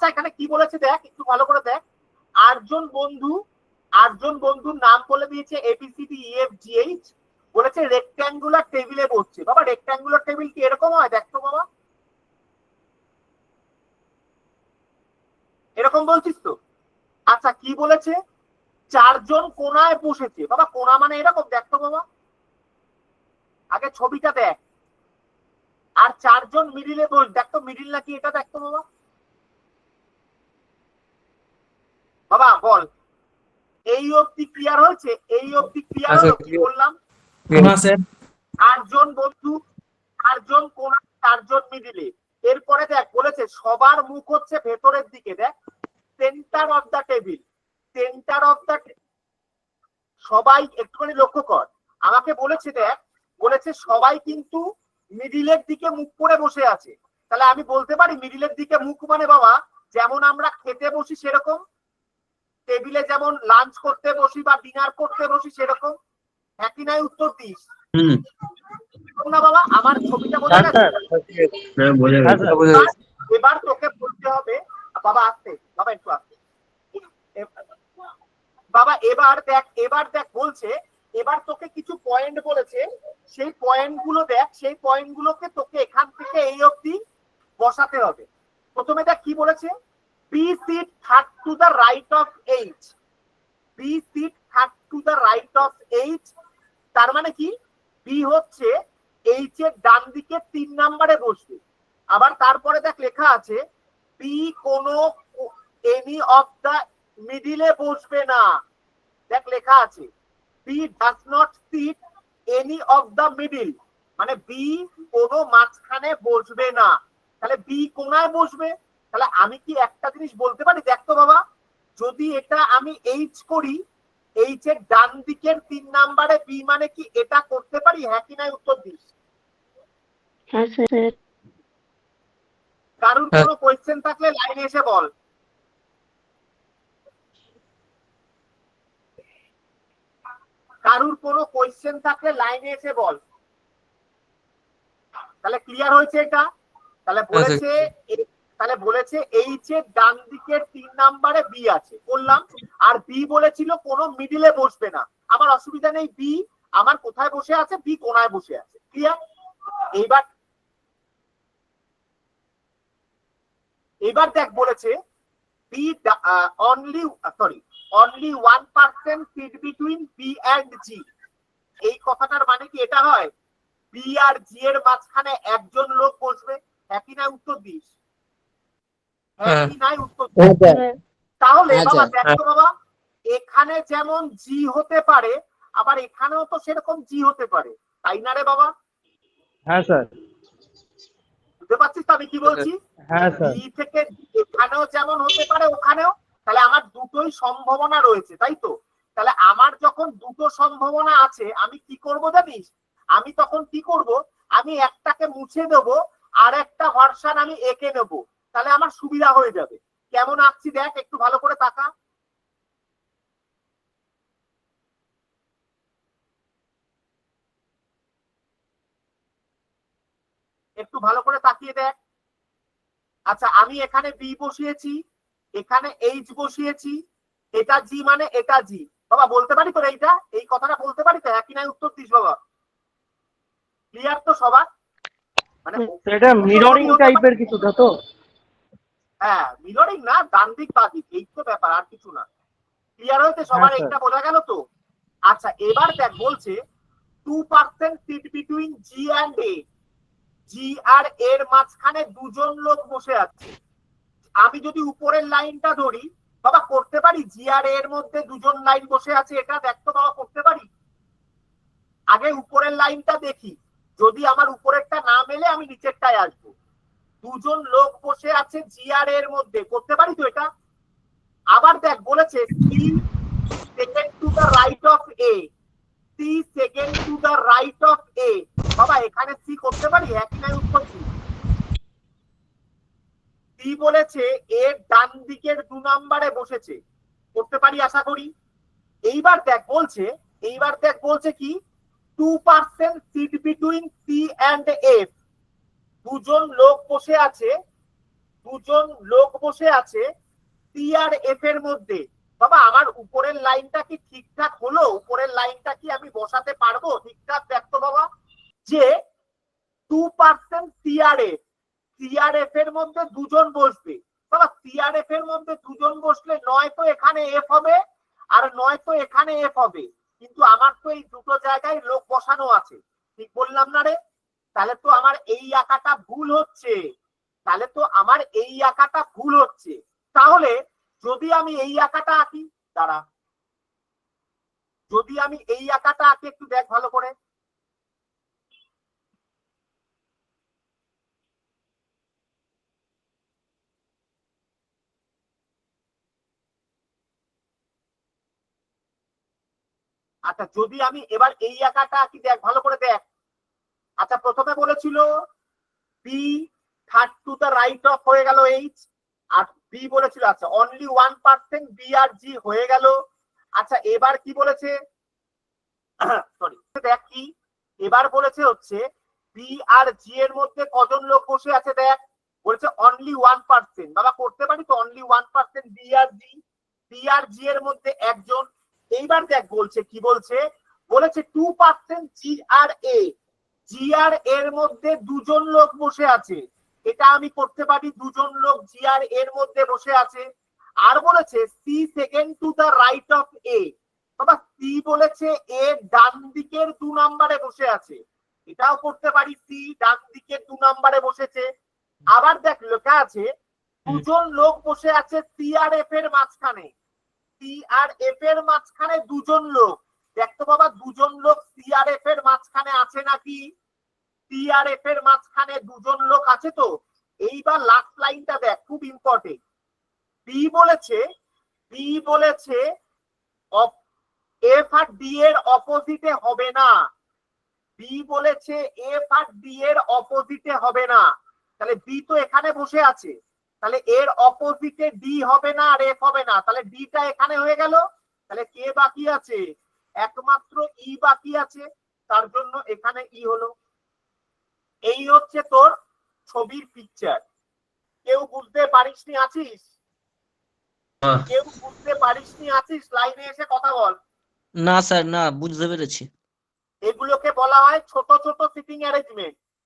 আচ্ছা এখানে কি বলেছে দেখ, একটু ভালো করে দেখ। আটজন বন্ধুর নাম বলে দিয়েছে ABCD EF GH, বলেছে রেক্ট্যাঙ্গুলার টেবিলে বসছে। বাবা রেক্ট্যাঙ্গুলার টেবিল কি এরকম হয়? দেখতো বাবা, এরকম বলছিস তো? আচ্ছা কি বলেছে? চারজন কোনায় বসেছে। বাবা কোনা মানে এরকম, দেখতো বাবা, আগে ছবিটা দেখ। আর চারজন মিডিলে বস, দেখতো মিডিল নাকি এটা, দেখতো বাবা। বাবা বল, এই অবধি ক্লিয়ার হয়েছে? এই অবধি ক্লিয়ার হলো কি বললাম? আটজন বন্ধু, চারজন কোনা, চারজন মিডিলে। এরপরে দেখ বলেছে সবার মুখ হচ্ছে ভেতরের দিকে। দেখ centre of the table, centre of the, সবাই একটুখানি লক্ষ্য কর। আমাকে বলেছে দেখ, বলেছে সবাই কিন্তু মিডিলের দিকে মুখ করে বসে আছে। তাহলে আমি বলতে পারি মিডিলের দিকে মুখ মানে বাবা যেমন আমরা খেতে বসি সেরকম, টেবিলে যেমন লাঞ্চ করতে বসি বা ডিনার করতে বসি সেরকম। হ্যাঁ কি নাই উত্তর দিস না বাবা? আমার ছবিটা বোঝা গেছে? এবার তোকে বলতে হবে বাবা, আসতে বাবা, একটু আসতে বাবা। এবার দেখ বলছে, এবার তোকে কিছু পয়েন্ট বলেছে, সেই পয়েন্ট গুলো দেখ, সেই পয়েন্ট গুলোকে তোকে এখান থেকে এই অবধি বসাতে হবে। প্রথমে দেখ কি বলেছে, B sit third to the right of H, B sit third to the right of H. তার মানে কি, বি হচ্ছে এইচ এর ডান দিকে 3 নম্বরে বসবে। আবার তারপরে দেখ লেখা আছে বি কোনো এনি অফ দা মিডিলে বসবে না। দেখ লেখা আছে B does not sit any of the middle, মানে বি কোনো মাঝখানে বসবে না। তাহলে বি কোনায় বসবে। তাহলে আমি কি একটা জিনিস বলতে পারি? দেখতো বাবা, যদি এটা আমি এইচ করি, এইচ এর ডান দিকের 3 নম্বরে বি মানে কি এটা করতে পারি? হ্যাঁ কি নাই উত্তর দিস। হ্যাঁ স্যার। কারুর কোনো কোয়েশ্চেন থাকলে লাইনে এসে বল। কারুর কোনো কোয়েশ্চেন থাকলে লাইনে এসে বল। তাহলে ক্লিয়ার হয়েছে এটা? তাহলে বলেছে এইচ এর ডান দিকের 3 নম্বরে বি আছে বললাম, আর বি বলেছিল কোনো মিডিলে বসবে না। আমার অসুবিধা নেই, বি আমার কোথায় বসে আছে? বি কোনায় বসে আছে। ক্লিয়ার? এবার দেখ বলেছে B only 1% sit between B and G. এই কথাটার মানে কি এটা হয় বি আর জি এর মাঝখানে একজন লোক বসবে। হ্যাঁ কি না উত্তর দিস? হ্যাঁ কি নাই উত্তর দিস? তাহলে বাবা দেখো বাবা, এখানে যেমন জি হতে পারে আবার এখানেও তো সেরকম জি হতে পারে, তাই না রে বাবা? হ্যাঁ স্যার। বুঝতে পারছিস তো আমি কি বলছি? হ্যাঁ স্যার। বি থেকে এখানেও যেমন হতে পারে ওখানেও, তাহলে আমার দুটোই সম্ভাবনা রয়েছে, তাই তো? তাহলে আমার যখন দুটো সম্ভাবনা আছে আমি কি করব জানিস? আমি তখন কি করব, আমি একটাকে মুছে দেব আর একটা ভার্সন আমি এঁকে নেব, তাহলে আমার সুবিধা হয়ে যাবে। কেমন আঁকছি দেখ, একটু ভালো করে তাকা। একটু ভালো করে তাকিয়ে দেখ। আচ্ছা আমি এখানে বি বসিয়েছি, এখানে এইচ বসিয়েছি, এটা জি মানে এটা জি। বাবা বলতে পারি তোর এইটা, এই কথাটা বলতে পারি তো? একই নাই উত্তর দিস বাবা। ক্লিয়ার তো সবার? মানে এটা মিররিং টাইপের কিছুটা তো? হ্যাঁ মিররিং না, ডান দিক বাঁ দিক, এই তো ব্যাপার, আর কিছু না। ক্লিয়ার হয়েছে সবার? এইটা বোঝা গেল তো? আচ্ছা এবার দেখ বলছে 2% sit between G and a, জি আর এর মাঝখানে দুজন লোক বসে আছে। আমি যদি উপরের লাইনটা ধরি বাবা, করতে পারি জি আর এর মধ্যে দুজন লাইন বসে আছে, এটা দেখতো বাবা, করতে পারি? আগে উপরের লাইনটা দেখি, যদি আমার উপরেরটা না মেলে আমি নিচেরটায় আসবো। দুজন লোক বসে আছে জি আর এর মধ্যে, করতে পারি তো এটা? আবার দেখ বলেছে C second to the right of A, C second to the right of A. বাবা এখানে সি করতে পারি? একই নাই উত্তর কি? সি বলেছে এর ডান দিকের 2 নম্বরে বসেছে, করতে পারি আশা করি। এইবার দেখ বলছে কি 2% sit between C and F, দুজন লোক বসে আছে দুজন লোক বসে আছে সি আর এফ এর মধ্যে। বাবা আমার উপরের লাইনটা কি ঠিকঠাক হলো? উপরের লাইনটা কি আমি বসাতে পারবো ঠিকঠাক? দেখতো বাবা যে 2% সিআরএফ এর মধ্যে দুজন বসবে। বাবা সিআরএফ এর মধ্যে দুজন বসলে নয়তো এখানে এফ হবে আর নয়তো এখানে এফ হবে, কিন্তু আমার তো এই দুটো জায়গায় লোক বসানো আছে, ঠিক বললাম না রে? তাহলে তো আমার এই আঁকাটা ভুল হচ্ছে, তাহলে তো আমার এই আঁকাটা ভুল হচ্ছে। তাহলে যদি আমি এই আঁকাটা আঁকি, দাঁড়া, যদি আমি এই আঁকাটা আঁকি একটু দেখ ভালো করে। আচ্ছা যদি আমি এবার এই আঁকাটা আঁকি, দেখ ভালো করে দেখ। আচ্ছা প্রথমে বলেছিল B third to the right of হয়ে গেল এইচ, আর বি বলেছিল আচ্ছা অনলি 1% বি আর জি হয়ে গেল। আচ্ছা এবার কি বলেছে, সরি দেখ কি এবার বলেছে হচ্ছে বি আর জি এর মধ্যে কজন লোক বসে আছে দেখ, বলেছে অনলি 1%। বাবা করতে পারি তো অনলি 1% বি আর জি এর মধ্যে একজন। এইবার দেখ বলছে কি বলছে, বলেছে 2% জি আর এর মধ্যে দুজন লোক বসে আছে। এটা আমি করতে পারি, দুজন লোক জি আর এর মধ্যে বসে আছে। আর বলেছে C second to the right of A. বাবা সি বলেছে এ ডান দিকের 2 নম্বরে বসে আছে, এটাও করতে পারি, সি ডান দিকের 2 নম্বরে বসেছে। আবার দেখ লেখা আছে দুজন লোক বসে আছে সি আর এফ এর মাঝখানে, সি আর এফ এর মাঝখানে দুজন লোক। দেখতো বাবা দুজন লোক সি আর এফ এর মাঝখানে আছে নাকি? সি আর এফ এর মাঝখানে দুজন লোক আছে তো। এইবার লাস্ট লাইনটা দেখ, খুব ইম্পর্টেন্ট। বি বলেছে এফ আর ডি এর অপোজিটে হবে না। বি বলেছে এফ আর ডি এর অপোজিটে হবে না। তাহলে বি তো এখানে বসে আছে, তাহলে এর অপোজিটে ডি হবে না আর এফ হবে না, তাহলে ডিটা এখানে হয়ে গেল। তাহলে কে বাকি আছে? একমাত্র ই বাকি আছে, তার জন্য এখানে ই হলো। এই হচ্ছে তোর ছবির পিকচার। কেউ বুঝতে পারিসনি আছিস? কেউ বুঝতে পারিসনি আছিস? লাইনে এসে কথা বল। না স্যার, না বুঝতে পেরেছি। এগুলোকে বলা হয় ছোট ছোট সিটিং অ্যারেঞ্জমেন্ট।